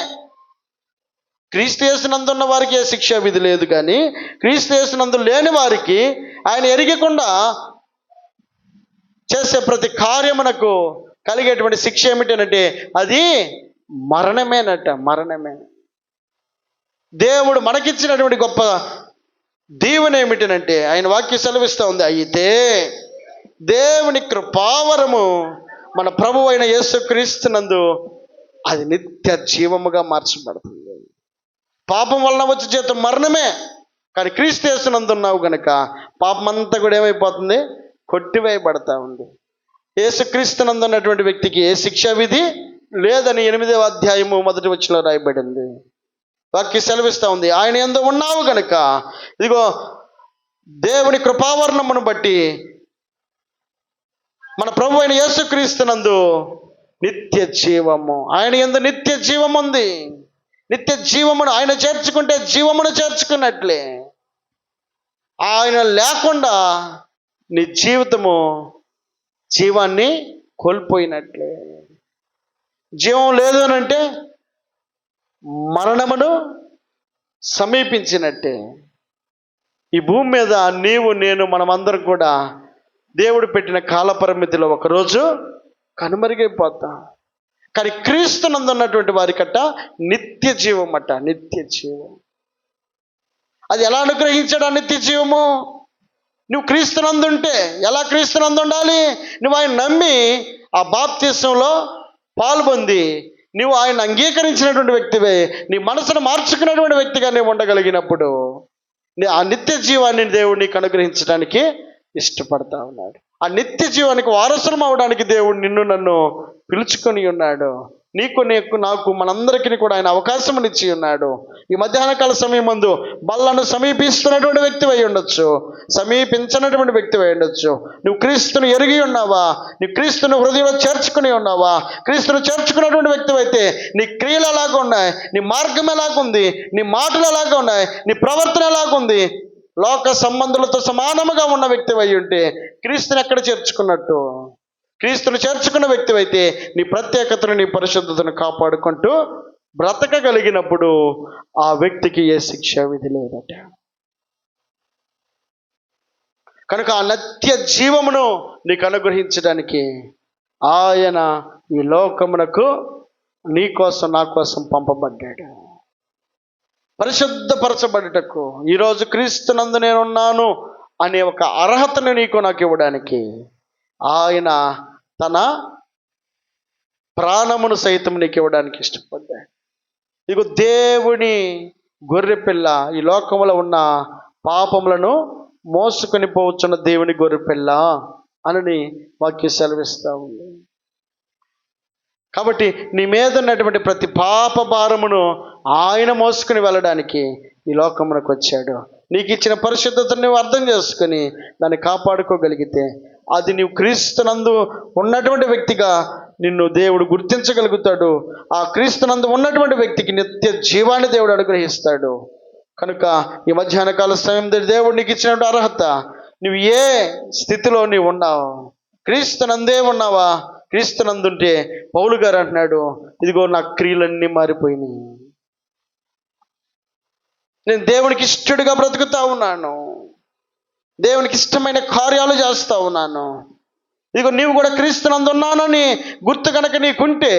క్రీస్తు యేసునందున్న వారికి ఏ శిక్షా విధి లేదు, కానీ క్రీస్తు యేసునందు లేని వారికి ఆయన ఎరిగకుండా చేసే ప్రతి కార్యమునకు కలిగేటువంటి శిక్ష ఏమిటంటే అది మరణమేనట, మరణమే. దేవుడు మనకిచ్చినటువంటి గొప్ప దీవెన ఏమిటనంటే ఆయన వాక్యం సెలవిస్తూ ఉంది, అయితే దేవుని కృపావరము మన ప్రభువు అయిన యేసుక్రీస్తునందు అది నిత్య జీవముగా మార్చబడుతుంది. పాపం వలన వచ్చే జీతం మరణమే, కానీ క్రీస్తు యేసునందు ఉన్నావు గనక పాపం అంతా కూడా ఏమైపోతుంది, కొట్టివేయబడతా ఉంది. యేసుక్రీస్తునందు ఉన్నటువంటి వ్యక్తికి ఏ శిక్షా విధి లేదని 8వ అధ్యాయము 1వ వచనంలో రాయబడింది. వాక్యం సెలవిస్తూ ఉంది, ఆయన యందు ఉన్నావు గనక ఇదిగో దేవుని కృపావర్ణమును బట్టి మన ప్రభు అయిన యేసుక్రీస్తునందు నిత్య జీవము, ఆయన యందు నిత్య జీవం ఉంది. నిత్య జీవమును ఆయన చేర్చుకుంటే జీవమును చేర్చుకున్నట్లే. ఆయన లేకుండా నీ జీవితము జీవాన్ని కోల్పోయినట్లే. జీవం లేదు అని అంటే మరణమును సమీపించినట్టే. ఈ భూమి మీద నీవు నేను మనమందరం కూడా దేవుడు పెట్టిన కాల పరిమితిలో ఒకరోజు కనుమరుగైపోతాం. కానీ క్రీస్తునందు ఉన్నటువంటి వారికట నిత్య జీవం అట, నిత్య జీవం. అది ఎలా అనుగ్రహించాడు ఆ నిత్య జీవము? నువ్వు క్రీస్తునందు ఉంటే ఎలా క్రీస్తునందు ఉండాలి? నువ్వు ఆయన నమ్మి ఆ బాప్తిసంలో పాల్పొంది నువ్వు ఆయన అంగీకరించినటువంటి వ్యక్తివే, నీ మనసును మార్చుకున్నటువంటి వ్యక్తిగా నువ్వు ఉండగలిగినప్పుడు ఆ నిత్య జీవాన్ని దేవుడు నీకు అనుగ్రహించడానికి ఇష్టపడతా ఉన్నాడు. ఆ నిత్య జీవానికి వారసులం అవడానికి దేవుడు నిన్ను నన్ను పిలుచుకొని ఉన్నాడు. నీకు నాకు మనందరికీ కూడా ఆయన అవకాశం ఇచ్చి ఉన్నాడు. ఈ మధ్యాహ్న కాల సమయం ముందు బల్లను సమీపిస్తున్నటువంటి వ్యక్తి అయి ఉండొచ్చు, సమీపించినటువంటి వ్యక్తి అయి ఉండొచ్చు. నువ్వు క్రీస్తును ఎరిగి ఉన్నావా? నువ్వు క్రీస్తును హృదయంలో చేర్చుకుని ఉన్నావా? క్రీస్తును చేర్చుకున్నటువంటి వ్యక్తి అయితే నీ క్రియలు ఎలాగ ఉన్నాయి, నీ మార్గం ఎలాగుంది, నీ మాటలు ఎలాగ ఉన్నాయి, నీ ప్రవర్తన ఎలాగుంది? లోక సంబంధులతో సమానముగా ఉన్న వ్యక్తి అయి ఉంటే క్రీస్తుని ఎక్కడ చేర్చుకున్నట్టు? క్రీస్తును చేర్చుకున్న వ్యక్తి అయితే నీ ప్రత్యేకతను, నీ పరిశుద్ధతను కాపాడుకుంటూ బ్రతకగలిగినప్పుడు ఆ వ్యక్తికి ఏ శిక్షా విధి లేదట. కనుక ఆ నిత్య జీవమును నీకు అనుగ్రహించడానికి ఆయన ఈ లోకమునకు నీ కోసం నా కోసం పంపబడ్డాడు. పరిశుద్ధపరచబడుటకు ఈరోజు క్రీస్తునందు నేనున్నాను అనే ఒక అర్హతను నీకు నాకు ఇవ్వడానికి ఆయన తన ప్రాణమును సైతం నీకు ఇవ్వడానికి ఇష్టపడ్డాడు. ఇక దేవుని గొర్రెపిల్ల, ఈ లోకములో ఉన్న పాపములను మోసుకొని పోవచ్చున్న దేవుని గొర్రెపిల్ల అని వాక్యం సెలవిస్తూ ఉంది. కాబట్టి నీ మీద ఉన్నటువంటి ప్రతి పాప భారమును ఆయన మోసుకుని వెళ్ళడానికి ఈ లోకమునకు వచ్చాడు. నీకు ఇచ్చిన పరిశుద్ధతను నువ్వు అర్థం చేసుకుని దాన్ని కాపాడుకోగలిగితే అది నీవు క్రీస్తునందు ఉన్నటువంటి వ్యక్తిగా నిన్ను దేవుడు గుర్తించగలుగుతాడు. ఆ క్రీస్తునందు ఉన్నటువంటి వ్యక్తికి నిత్య జీవాన్ని దేవుడు అనుగ్రహిస్తాడు. కనుక ఈ మధ్యాహ్న కాల సమయం దేవుడు నీకు ఇచ్చినటువంటి అర్హత, నువ్వు ఏ స్థితిలో నీవు ఉన్నావు? క్రీస్తునందే ఉన్నావా? క్రీస్తునందుంటే పౌలు గారు అంటున్నాడు, ఇదిగో నా క్రియలన్నీ మారిపోయినాయి, నేను దేవునికి ఇష్టడుగా బ్రతుకుతా ఉన్నాను, దేవునికి ఇష్టమైన కార్యాలు చేస్తూ ఉన్నాను. ఇదిగో నీవు కూడా క్రీస్తునందు ఉన్నానని గుర్తు కనుక నీకుంటే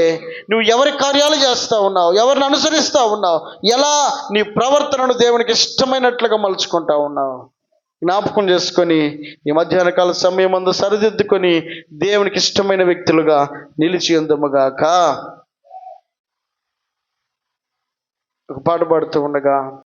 నువ్వు ఎవరి కార్యాలు చేస్తూ ఉన్నావు, ఎవరిని అనుసరిస్తూ ఉన్నావు, ఎలా నీ ప్రవర్తనను దేవునికి ఇష్టమైనట్లుగా మలుచుకుంటా ఉన్నావు జ్ఞాపకం చేసుకొని ఈ మధ్యాహ్న కాల సమయం అందు సరిదిద్దుకొని దేవునికి ఇష్టమైన వ్యక్తులుగా నిలిచి ఉందముగాక. ఒక పాట పాడుతూ ఉండగా